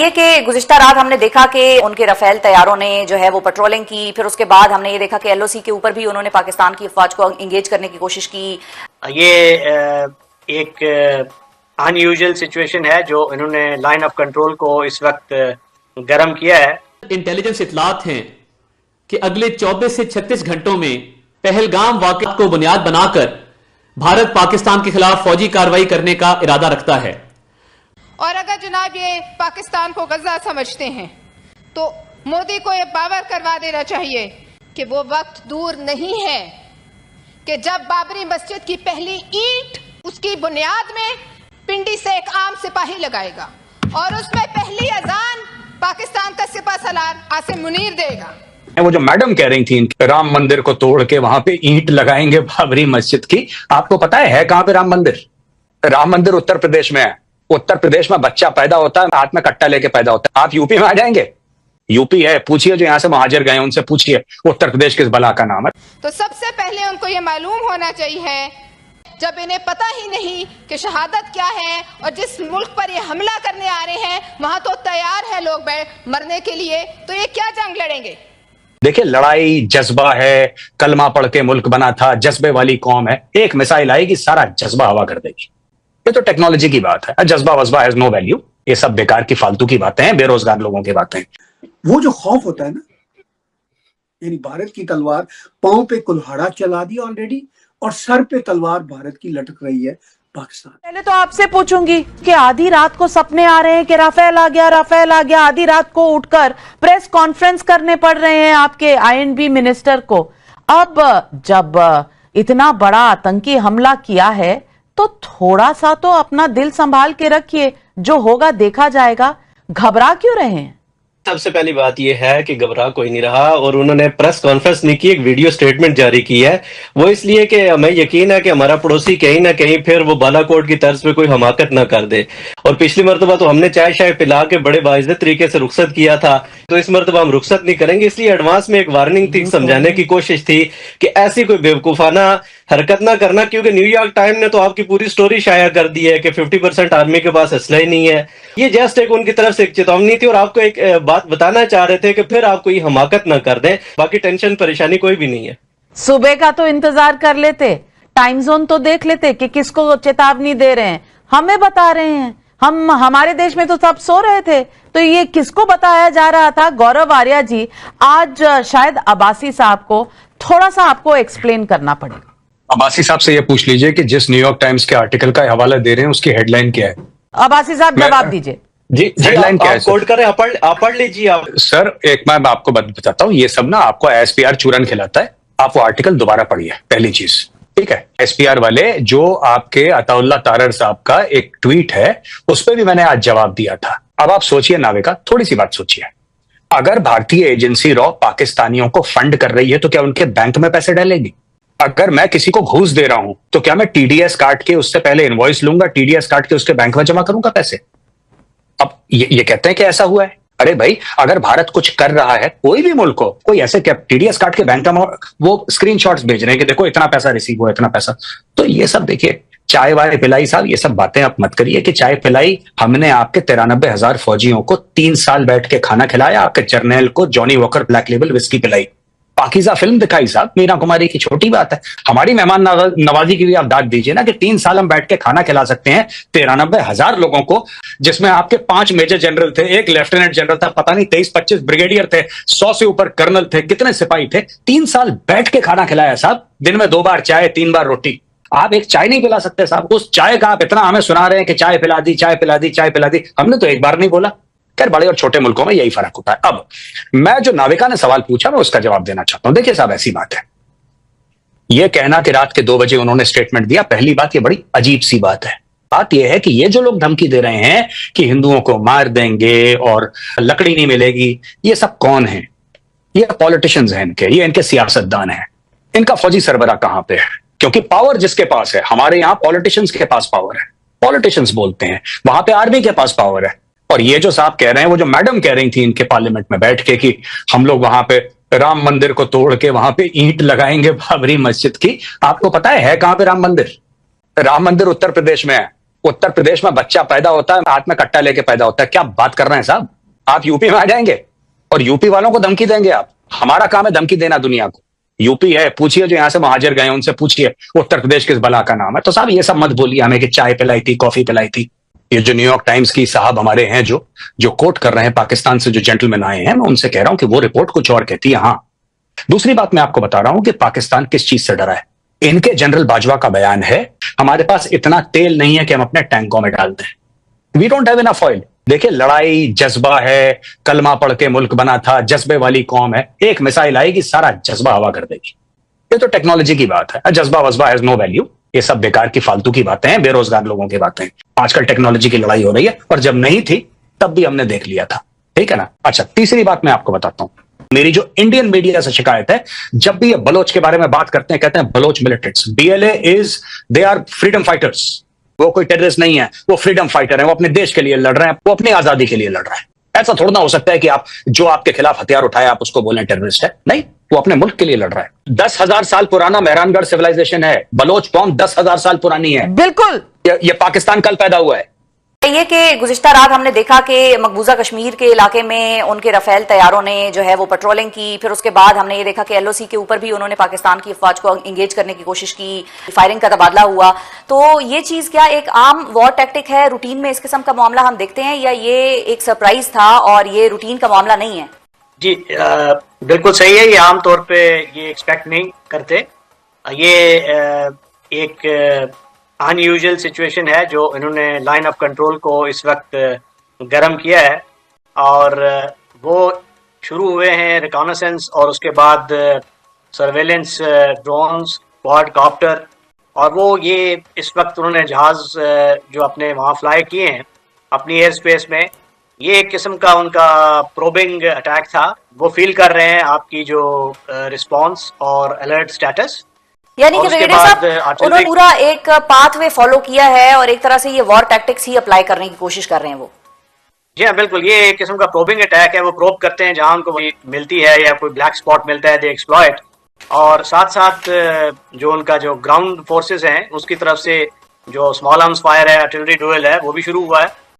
बताइए कि गुज़िश्ता रात हमने देखा कि उनके राफेल तैयारों ने जो है वो पेट्रोलिंग की, फिर उसके बाद हमने ये देखा कि एलओसी के ऊपर भी उन्होंने पाकिस्तान की अफवाज को इंगेज करने की कोशिश की। ये एक अनयूजुअल सिचुएशन है जो इन्होंने लाइन ऑफ कंट्रोल को इस वक्त गर्म किया है। इंटेलिजेंस इतलात हैं कि अगले 24 से 36 घंटों में पहलगाम वाक़या को बुनियाद बनाकर भारत पाकिस्तान के खिलाफ फौजी कार्रवाई करने का इरादा रखता है। और अगर जनाब ये पाकिस्तान को गजा समझते हैं तो मोदी को ये बावर करवा देना चाहिए कि वो वक्त दूर नहीं है कि जब बाबरी मस्जिद की पहली ईंट उसकी बुनियाद में पिंडी से एक आम सिपाही लगाएगा और उसमें पहली अजान पाकिस्तान का सिपहसालार आसिम मुनीर देगा। वो जो मैडम कह रही थी राम मंदिर को तोड़ के वहां पे ईंट लगाएंगे बाबरी मस्जिद की, आपको पता है कहां पे राम मंदिर? राम मंदिर उत्तर प्रदेश में है। उत्तर प्रदेश में बच्चा पैदा होता है, हाथ में कट्टा लेके पैदा होता है। आप यूपी में आ जाएंगे? यूपी है, पूछिए जो यहां से महाजर गए उनसे पूछिए उत्तर प्रदेश किस बला का नाम है। तो सबसे पहले उनको ये मालूम होना चाहिए, जब इन्हें पता ही नहीं कि शहादत क्या है और जिस मुल्क पर ये हमला करने आ रहे हैं वहां तो तैयार है लोग मरने के लिए, तो ये क्या जंग लड़ेंगे? देखिए, लड़ाई जज्बा है, कलमा पढ़ के मुल्क बना था, जज्बे वाली कौम है। एक मिसाइल आएगी सारा जज्बा हवा कर देगी। ये तो टेक्नोलॉजी की बात है। जज्बा वज्बा हैज नो वैल्यू। ये सब बेकार की फालतू की बातें हैं, बेरोजगार लोगों की बातें। वो जो खौफ होता है ना, यानी भारत की तलवार पांव पे कुल्हाड़ा चला दी ऑलरेडी और सर पे तलवार भारत की लटक रही है पाकिस्तान। पहले तो आपसे पूछूंगी कि आधी रात को सपने आ रहे हैं कि राफेल आ गया, राफेल आ गया, आधी रात को उठकर प्रेस कॉन्फ्रेंस करने पड़ रहे हैं आपके आईएनबी मिनिस्टर को। अब जब इतना बड़ा आतंकी हमला किया है तो थोड़ा सा तो अपना दिल संभाल के रखिए, जो होगा देखा जाएगा। घबरा क्यों रहे हैं? सबसे पहली बात यह है कि घबरा कोई नहीं रहा और उन्होंने प्रेस कॉन्फ्रेंस नहीं की, एक वीडियो स्टेटमेंट जारी की है। वो इसलिए कि हमें यकीन है कि हमारा पड़ोसी कहीं ना कहीं फिर वो बालाकोट की तर्ज पे कोई हमाकत ना कर दे। और पिछली मरतबा तो हमने चाय शाय पिला के बड़े बाइज्जत तरीके से रुखसत किया था, तो इस मरतबा हम रुखसत नहीं करेंगे। इसलिए एडवांस में एक वार्निंग थी, समझाने की कोशिश थी कि ऐसी कोई बेवकूफाना हरकत ना करना, क्योंकि न्यूयॉर्क टाइम ने तो आपकी पूरी स्टोरी शाया कर दी है कि 50% आर्मी के पास असला ही नहीं है। ये जस्ट एक उनकी तरफ से एक चेतावनी थी और आपको एक बात बताना चाह रहे थे कि फिर आप कोई हमाकत ना कर दें। बाकी टेंशन परेशानी कोई भी नहीं है। सुबह का तो इंतजार कर लेते, टाइम जोन तो देख लेते कि किसको चेतावनी दे रहे हैं। हमें बता रहे हैं, हमारे देश में तो सब सो रहे थे, तो ये किसको बताया जा रहा था? गौरव आर्या जी, आज शायद अब्बासी साहब को थोड़ा सा आपको एक्सप्लेन करना पड़ेगा। अब्बासी साहब से ये पूछ लीजिए कि जिस न्यूयॉर्क टाइम्स के आर्टिकल का हवाला दे रहे हैं उसकी हेडलाइन क्या है। अब्बासी साहब जवाब दीजिए। जी, हेडलाइन क्या है? कोट करें, आप पढ़ लीजिए। आप सर, एक मैं आपको बताता हूँ, ये सब ना आपको एसपीआर चूरन खिलाता है। आप वो आर्टिकल दोबारा पढ़िए, पहली चीज, ठीक है? एसपीआर वाले जो आपके अताउल्लाह तारर साहब का एक ट्वीट है, उस पर भी मैंने आज जवाब दिया था। अब आप सोचिए नाविका, थोड़ी सी बात सोचिए। अगर भारतीय एजेंसी रॉ पाकिस्तानियों को फंड कर रही है तो क्या उनके बैंक में पैसे डालेगी? अगर मैं किसी को घूस दे रहा हूं तो क्या मैं टीडीएस काट के उससे पहले इनवॉइस लूंगा, टीडीएस काट के उसके बैंक में जमा करूंगा पैसे? अब ये कहते हैं कि ऐसा हुआ है। अरे भाई, अगर भारत कुछ कर रहा है, कोई भी मुल्क को, कोई ऐसे क्या टीडीएस काट के बैंक में वो स्क्रीनशॉट्स भेज रहे हैं कि देखो इतना पैसा रिसीव हुआ, इतना पैसा। तो ये सब देखिए, चाय वाय पिलाई साहब, ये सब बातें आप मत करिए कि चाय पिलाई। हमने आपके 93,000 फौजियों को 3 साल बैठ के खाना खिलाया, आपके जर्नल को Johnny walker black label whisky पिलाई, पाकीज़ा फिल्म दिखाई साहब, मीना कुमारी की, छोटी बात है। हमारी मेहमान नवाजी की भी आप दाद दीजिए ना कि 3 साल हम बैठ के खाना खिला सकते हैं 93,000 लोगों को, जिसमें आपके 5 मेजर जनरल थे, 1 लेफ्टिनेंट जनरल था, पता नहीं 23-25 ब्रिगेडियर थे, 100 से ऊपर कर्नल थे, कितने सिपाही थे। 3 साल बैठ के खाना खिलाया साहब, दिन में 2 बार चाय, 3 बार रोटी। आप एक चाय नहीं पिला सकते साहब? उस चाय का आप इतना हमें सुना रहे हैं कि चाय पिला दी, चाय पिला दी, चाय पिला दी। हमने तो एक बार नहीं बोला। खैर, बड़े और छोटे मुल्कों में यही फर्क होता है। अब मैं जो नाविका ने सवाल पूछा, मैं उसका जवाब देना चाहता हूं। देखिए साहब, ऐसी बात है, यह कहना कि रात के 2 बजे उन्होंने स्टेटमेंट दिया, पहली बात, यह बड़ी अजीब सी बात है। बात यह है कि ये जो लोग धमकी दे रहे हैं कि हिंदुओं को मार देंगे और लकड़ी नहीं मिलेगी, ये सब कौन है? ये पॉलिटिशियंस हैं इनके, ये इनके सियासतदान हैं। इनका फौजी सरबरा कहां पे है? क्योंकि पावर जिसके पास है, हमारे यहां पॉलिटिशियंस के पास पावर है, पॉलिटिशियंस बोलते हैं, वहां पे आर्मी के पास पावर है। और ये जो साहब कह रहे हैं, वो जो मैडम कह रही थी इनके पार्लियामेंट में बैठ के कि हम लोग वहां पे राम मंदिर को तोड़ के वहां पे ईंट लगाएंगे बाबरी मस्जिद की, आपको पता है कहां पे राम मंदिर? राम मंदिर उत्तर प्रदेश में है। उत्तर प्रदेश में बच्चा पैदा होता है, हाथ में कट्टा लेके पैदा होता है। क्या बात कर रहे हैं साहब? आप यूपी में आ जाएंगे और यूपी वालों को धमकी देंगे आप? हमारा काम है धमकी देना दुनिया को। यूपी है, पूछिए जो यहां से महाजर गए उनसे पूछिए उत्तर प्रदेश किस बला का नाम है। तो साहब ये सब मत बोलिए हमें कि चाय पिलाई थी, कॉफी पिलाई थी। ये जो न्यूयॉर्क टाइम्स की साहब हमारे हैं जो कोट कर रहे हैं पाकिस्तान से जो जेंटलमैन आए हैं, मैं उनसे कह रहा हूं कि वो रिपोर्ट कुछ और कहती है। हाँ, दूसरी बात मैं आपको बता रहा हूं कि पाकिस्तान किस चीज से डरा है। इनके जनरल बाजवा का बयान है, हमारे पास इतना तेल नहीं है कि हम अपने टैंकों में डाल दें। We don't have enough oil. देखिए, लड़ाई जज्बा है, कलमा पढ़ के मुल्क बना था, जज्बे वाली कौम है। एक मिसाइल आएगी, सारा जज्बा हवा कर देगी। ये तो टेक्नोलॉजी की बात है। जज्बा वज्बा हैज नो वैल्यू। ये सब बेकार की फालतू की बातें हैं, बेरोजगार लोगों की बातें। आजकल टेक्नोलॉजी की लड़ाई हो रही है, और जब नहीं थी तब भी हमने देख लिया था। ठीक है ना? अच्छा, तीसरी बात मैं आपको बताता हूं। मेरी जो इंडियन मीडिया से शिकायत है, जब भी ये बलोच के बारे में बात करते हैं, कहते हैं Baloch militants. BLA they are freedom fighters. वो कोई टेररिस्ट नहीं है, वो फ्रीडम फाइटर है। वो अपने देश के लिए लड़ रहे हैं, वो अपनी आजादी के लिए लड़ रहे हैं। ऐसा थोड़ा ना हो सकता है कि आप जो आपके खिलाफ हथियार उठाए आप उसको बोलें टेररिस्ट है। नहीं, वो अपने मुल्क के लिए लड़ रहा है। 10,000 साल पुराना मेहरानगढ़ सिविलाइजेशन है। बलोच कौम 10,000 साल पुरानी है। बिल्कुल। ये पाकिस्तान कल पैदा हुआ है। ये कि गुज़िश्ता रात हमने देखा कि मकबूजा कश्मीर के इलाके में उनके रफेल तैयारों ने जो है वो पेट्रोलिंग की। फिर उसके बाद हमने ये देखा कि LOC के ऊपर भी उन्होंने पाकिस्तान की अफवाज को इंगेज करने की कोशिश की, फायरिंग का तबादला हुआ। तो ये चीज क्या एक आम वॉर टैक्टिक है? रूटीन में इस किस्म का मामला हम देखते हैं, या ये एक सरप्राइज था और ये रूटीन का मामला नहीं है? जी बिल्कुल सही है। ये आमतौर पे ये एक्सपेक्ट नहीं करते। ये एक अनयूजुअल सिचुएशन है जो इन्होंने लाइन ऑफ कंट्रोल को इस वक्त गर्म किया है, और वो शुरू हुए हैं रिकॉनेसेंस और उसके बाद सर्वेलेंस ड्रोन्स, क्वाडकॉप्टर, और वो ये इस वक्त उन्होंने जहाज जो अपने वहाँ फ्लाई किए हैं अपनी एयर स्पेस में, ये एक किस्म का उनका प्रोबिंग अटैक था। वो फील कर रहे हैं आपकी जो रिस्पॉन्स और अलर्ट स्टेटस। यानी कि ब्रिगेडियर साहब उन्होंने पूरा एक पाथवे फॉलो किया है और एक तरह से ये वॉर टैक्टिक्स ही अप्लाई करने की कोशिश कर रहे हैं वो। जी हाँ, बिल्कुल। ये एक किस्म का प्रोबिंग अटैक है। वो प्रोब करते हैं जहां उनको मिलती है या कोई ब्लैक स्पॉट मिलता है, दे एक्सप्लॉइट। और साथ साथ जो उनका जो ग्राउंड फोर्सेस हैं उसकी तरफ से जो स्मॉल आर्म्स फायर है, आर्टिलरी ड्यूएल है, वो भी शुरू हुआ है।